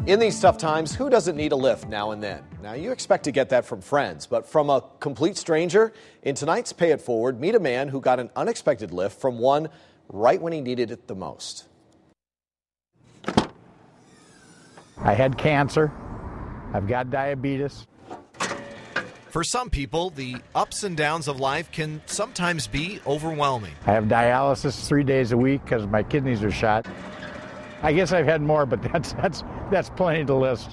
In these tough times, who doesn't need a lift now and then? Now, you expect to get that from friends, but from a complete stranger? In tonight's Pay It Forward, meet a man who got an unexpected lift from one right when he needed it the most. I had cancer. I've got diabetes. For some people, the ups and downs of life can sometimes be overwhelming. I have dialysis 3 days a week because my kidneys are shot. I guess I've had more, but that's plenty to list.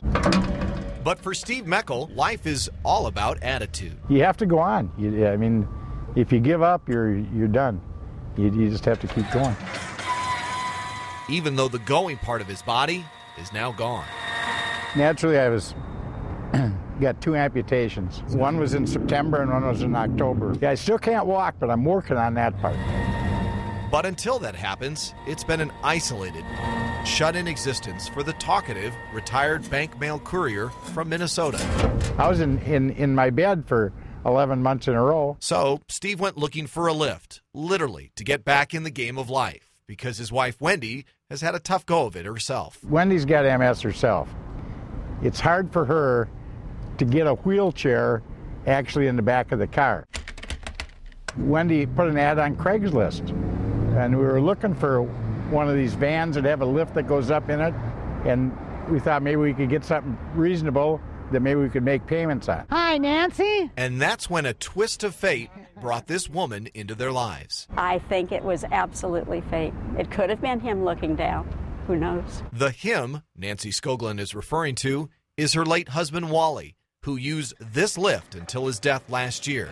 But for Steve Merkel, life is all about attitude. You have to go on. I mean, if you give up, you're done. You just have to keep going. Even though the going part of his body is now gone. Naturally, I got 2 amputations. One was in September and one was in October. Yeah, I still can't walk, but I'm working on that part. But until that happens, it's been an isolated, shut-in existence for the talkative, retired bank mail courier from Minnesota. I was in my bed for 11 months in a row. So Steve went looking for a lift, literally, to get back in the game of life, because his wife, Wendy, has had a tough go of it herself. Wendy's got MS herself. It's hard for her to get a wheelchair actually in the back of the car. Wendy put an ad on Craigslist, and we were looking for one of these vans that have a lift that goes up in it, and we thought maybe we could get something reasonable that maybe we could make payments on. Hi, Nancy. And that's when a twist of fate brought this woman into their lives. I think it was absolutely fate. It could have been him looking down. Who knows? The him Nancy Skoglund is referring to is her late husband, Wally, who used this lift until his death last year.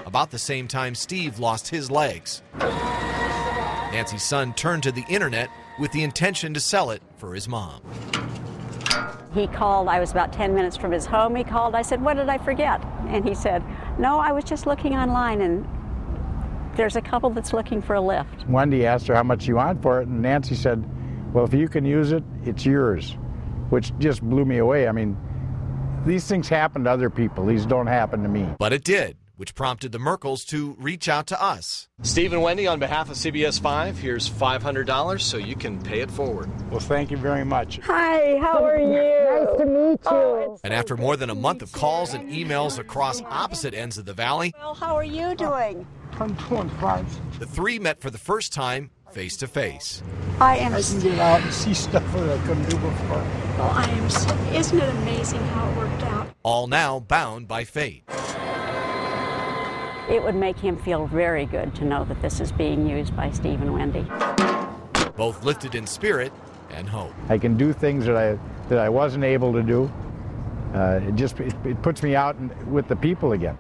About the same time Steve lost his legs. Nancy's son turned to the internet with the intention to sell it for his mom. He called. I was about 10 minutes from his home. He called. I said, "What did I forget?" And he said, "No, I was just looking online, and there's a couple that's looking for a lift." Wendy asked her how much she wanted for it, and Nancy said, "Well, if you can use it, it's yours," which just blew me away. I mean, these things happen to other people. These don't happen to me. But it did, which prompted the Merkels to reach out to us. Steve and Wendy, on behalf of CBS 5, here's $500 so you can pay it forward. Well, thank you very much. Hi, how are you? Nice to meet you. And after more than a month of calls and emails across opposite ends of the valley, Well, how are you doing? I'm doing fine. the three met for the first time face to face. I am. I can get out and see stuff that I couldn't do before. Oh, I am. Isn't it amazing how it worked out? All now bound by fate. It would make him feel very good to know that this is being used by Steve and Wendy. Both lifted in spirit and hope. I can do things that I wasn't able to do. It puts me out with the people again.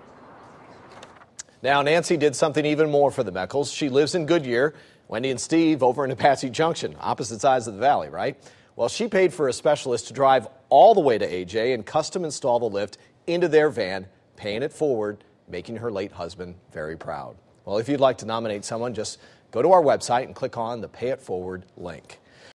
Now, Nancy did something even more for the Merkels. She lives in Goodyear. Wendy and Steve over in Apache Junction, opposite sides of the valley, right? Well, she paid for a specialist to drive all the way to AJ and custom install the lift into their van, paying it forward, making her late husband very proud. Well, if you'd like to nominate someone, just go to our website and click on the Pay It Forward link.